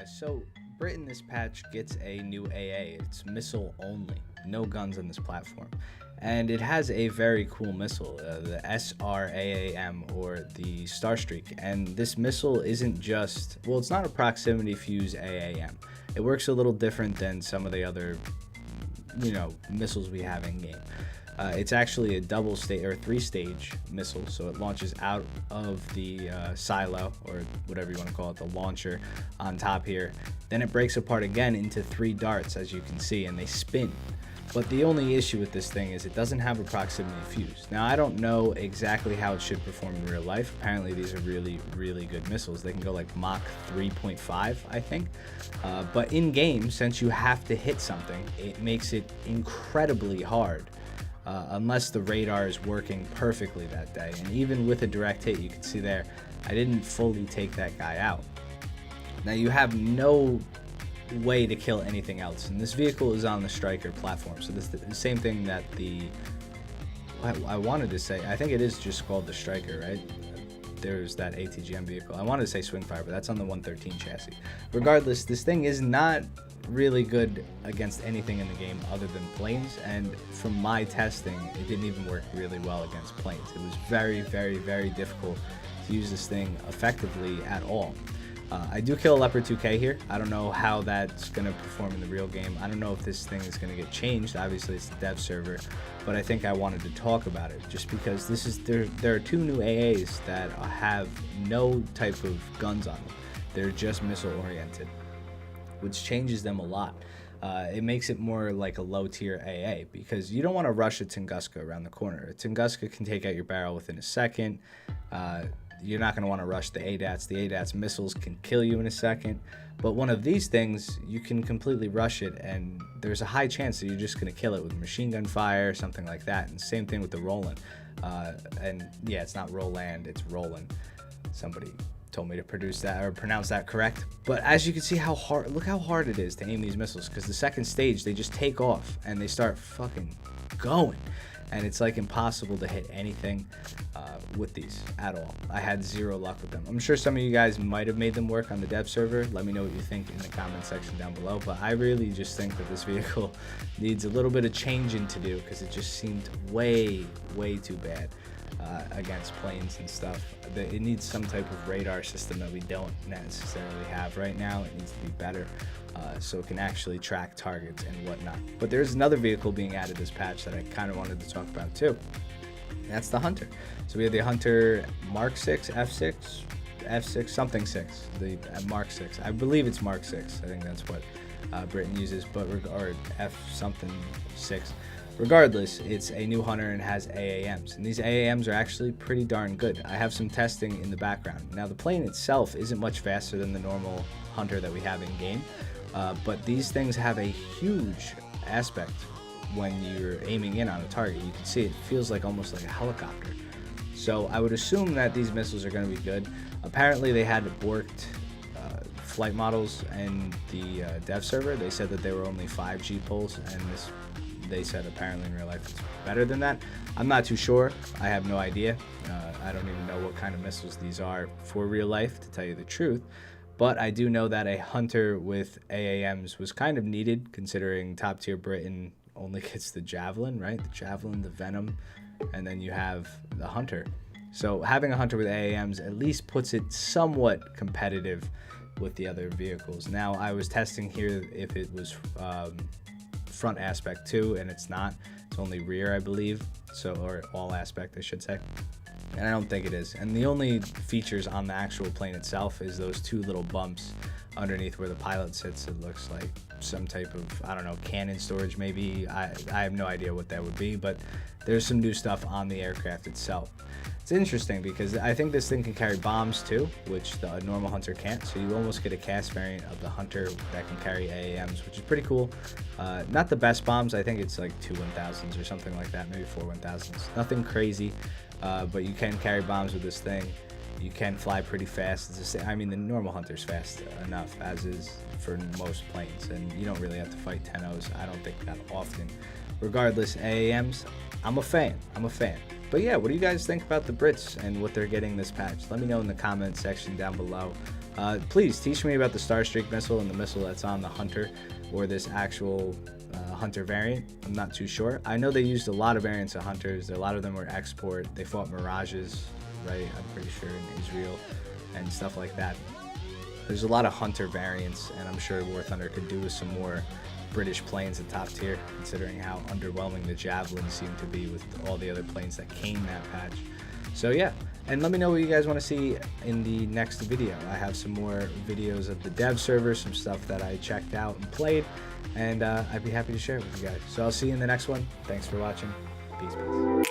So Britain this patch gets a new AA. It's missile only, no guns on this platform. And it has a very cool missile, the SRAAM, or the Starstreak. And this missile isn't just, well, it's not a proximity fuse AAM. It works a little different than some of the other, missiles we have in game. It's actually a double stage or three-stage missile, so it launches out of the silo, or whatever you want to call it, the launcher on top here. Then it breaks apart again into 3 darts, as you can see, and they spin. But the only issue with this thing is it doesn't have a proximity fuse. Now, I don't know exactly how it should perform in real life. Apparently, these are really, really good missiles. They can go like Mach 3.5, I think. But in game, since you have to hit something, it makes it incredibly hard. Unless the radar is working perfectly that day. And even with a direct hit, you can see there, I didn't fully take that guy out. Now you have no way to kill anything else. And this vehicle is on the Striker platform. So this is the same thing that I wanted to say, I think it is just called the Striker, right? There's that ATGM vehicle. I wanted to say Swingfire, but that's on the 113 chassis. Regardless, this thing is not really good against anything in the game other than planes, and from my testing, it didn't even work really well against planes. It was very, very, very difficult to use this thing effectively at all. I do kill a Leopard 2K here. I don't know how that's going to perform in the real game. I don't know if this thing is going to get changed. Obviously, it's the dev server, but I think I wanted to talk about it just because there are 2 new AAs that have no type of guns on them. They're just missile oriented, which changes them a lot. It makes it more like a low tier AA because you don't want to rush a Tunguska around the corner. A Tunguska can take out your barrel within a second. You're not going to want to rush the ADATs. The ADATs missiles can kill you in a second. But one of these things, you can completely rush it, and there's a high chance that you're just going to kill it with machine gun fire or something like that. And same thing with the Roland. And yeah, it's not Roland, it's Roland. Somebody told me to pronounce that correct. But as you can see look how hard it is to aim these missiles, because the second stage, they just take off and they start fucking going. And it's like impossible to hit anything with these at all. I had 0 luck with them. I'm sure some of you guys might have made them work on the dev server. Let me know what you think in the comment section down below. But I really just think that this vehicle needs a little bit of changing to do, because it just seemed way, way too bad against planes and stuff. It needs some type of radar system that we don't necessarily have right now. It needs to be better. So it can actually track targets and whatnot. But there's another vehicle being added this patch that I kind of wanted to talk about too. And that's the Hunter. So we have the Hunter Mark 6, F6, something 6, the Mark 6. I believe it's Mark 6. I think that's what Britain uses, or F something 6. Regardless, it's a new Hunter and has AAMs, and these AAMs are actually pretty darn good. I have some testing in the background. Now, the plane itself isn't much faster than the normal Hunter that we have in game, but these things have a huge aspect when you're aiming in on a target. You can see it feels like almost like a helicopter. So I would assume that these missiles are going to be good. Apparently, they had borked flight models in the dev server. They said that they were only 5G pulls, and they said apparently in real life it's better than that. I'm not too sure. I have no idea. I don't even know what kind of missiles these are for real life, to tell you the truth. But I do know that a Hunter with AAMs was kind of needed, considering top tier Britain only gets the Javelin, right? The Javelin, the Venom, and then you have the Hunter. So having a Hunter with AAMs at least puts it somewhat competitive with the other vehicles. Now, I was testing here if it was front aspect too, and it's not. It's only rear, I believe, so, or all aspect I should say, and I don't think it is. And the only features on the actual plane itself is those 2 little bumps underneath where the pilot sits. It looks like some type of, I don't know, cannon storage maybe. I have no idea what that would be, but there's some new stuff on the aircraft itself. It's interesting because I think this thing can carry bombs too, which the normal Hunter can't. So you almost get a cast variant of the Hunter that can carry AAMs, which is pretty cool. Not the best bombs. I think it's like 2 1000s or something like that, maybe 4 1000s. Nothing crazy, but you can carry bombs with this thing. You can fly pretty fast. I mean, the normal Hunter's fast enough, as is for most planes, and you don't really have to fight 10-0s, I don't think, that often. Regardless, AAMs, I'm a fan. But yeah, what do you guys think about the Brits and what they're getting this patch? Let me know in the comment section down below. Please teach me about the Starstreak missile and the missile that's on the Hunter, or this actual Hunter variant. I'm not too sure. I know they used a lot of variants of Hunters. A lot of them were export. They fought Mirages, right? I'm pretty sure in Israel and stuff like that. There's a lot of Hunter variants, and I'm sure War Thunder could do with some more British planes at top tier, considering how underwhelming the Javelins seem to be with all the other planes that came that patch. So yeah, and let me know what you guys want to see in the next video. I have some more videos of the dev server, some stuff that I checked out and played, and I'd be happy to share it with you guys. So I'll see you in the next one. Thanks for watching. Peace.